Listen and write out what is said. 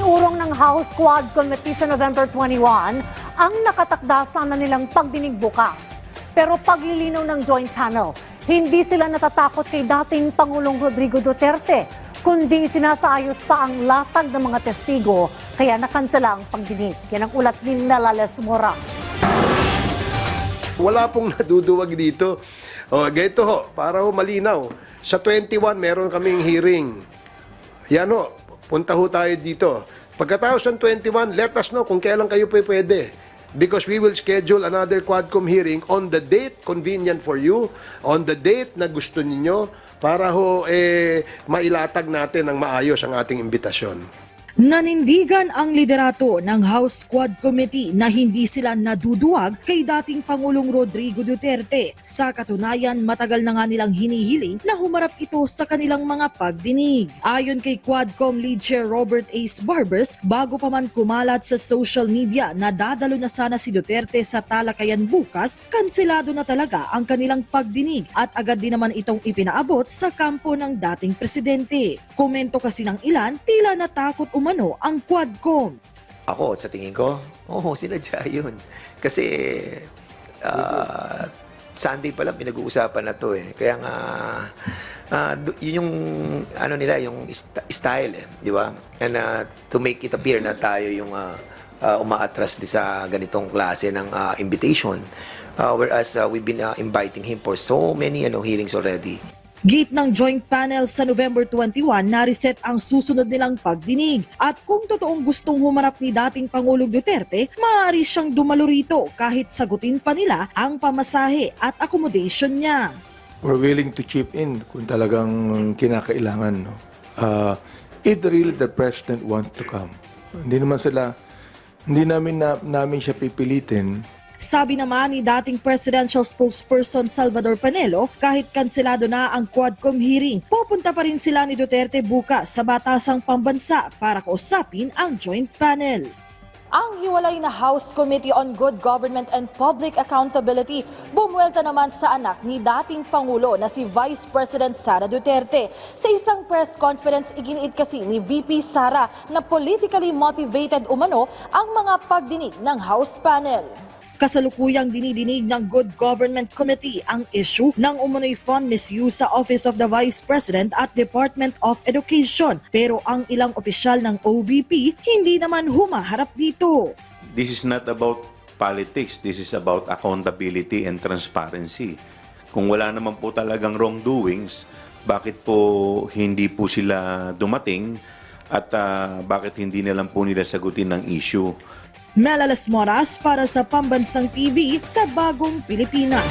Isinurong ng House Quad Committee sa November 21 ang nakatakda sana nilang pagdinig bukas. Pero paglilinaw ng joint panel, hindi sila natatakot kay dating Pangulong Rodrigo Duterte, kundi sinasaayos pa ang latag ng mga testigo, kaya nakansela ang pagdinig. Yan ang ulat ni Melales Moras. Wala pong naduduwag dito. Ganito ho, para ho malinaw. Sa 21, meron kaming hearing. Yan ho, punta ho tayo dito. Pagkatapos ng 21, let us know kung kailan kayo pwede. Because we will schedule another Quadcom hearing on the date convenient for you, on the date na gusto ninyo, para ho mailatag natin ng maayos ang ating imbitasyon. Nanindigan ang liderato ng House Quad Committee na hindi sila naduduwag kay dating Pangulong Rodrigo Duterte. Sa katunayan, matagal na nga nilang hinihiling na humarap ito sa kanilang mga pagdinig. Ayon kay Quadcom Lead Chair Robert Ace Barbers, bago pa man kumalat sa social media na dadalo na sana si Duterte sa talakayan bukas, kanselado na talaga ang kanilang pagdinig at agad din naman itong ipinaabot sa kampo ng dating presidente. Komento kasi ng ilan, tila natakot umano ang Quadcom. Ako, sa tingin ko, sinadya yun. Kasi Sunday pa lang pinag-uusapan na to eh. Kaya nga, yun yung ano nila, yung style eh, di ba? And to make it appear na tayo yung umaatras sa ganitong klase ng invitation. Whereas we've been inviting him for so many hearings already. Git ng joint panel sa November 21 na-reset ang susunod nilang pagdinig. At kung totoong gustong humarap ni dating Pangulong Duterte, maaari siyang dumalo rito kahit sagutin pa nila ang pamasahe at accommodation niya. We're willing to chip in kung talagang kinakailangan. No? If really the President wants to come. Hindi namin siya pipilitin. Sabi naman ni dating presidential spokesperson Salvador Panelo, kahit kanselado na ang Quadcom hearing, pupunta pa rin sila ni Duterte bukas sa Batasang Pambansa para kausapin ang joint panel. Ang hiwalay na House Committee on Good Government and Public Accountability bumuwelta naman sa anak ni dating Pangulo na si Vice President Sara Duterte. Sa isang press conference, iginiit kasi ni VP Sara na politically motivated umano ang mga pagdinig ng House panel. Kasalukuyang dinidinig ng Good Government Committee ang issue ng umano'y fund misuse sa Office of the Vice President at Department of Education. Pero ang ilang opisyal ng OVP hindi naman humaharap dito. This is not about politics. This is about accountability and transparency. Kung wala naman po talagang wrongdoings, bakit po hindi po sila dumating at bakit hindi na lang po nila sagutin ng issue? Melales Moras para sa Pambansang TV sa Bagong Pilipinas.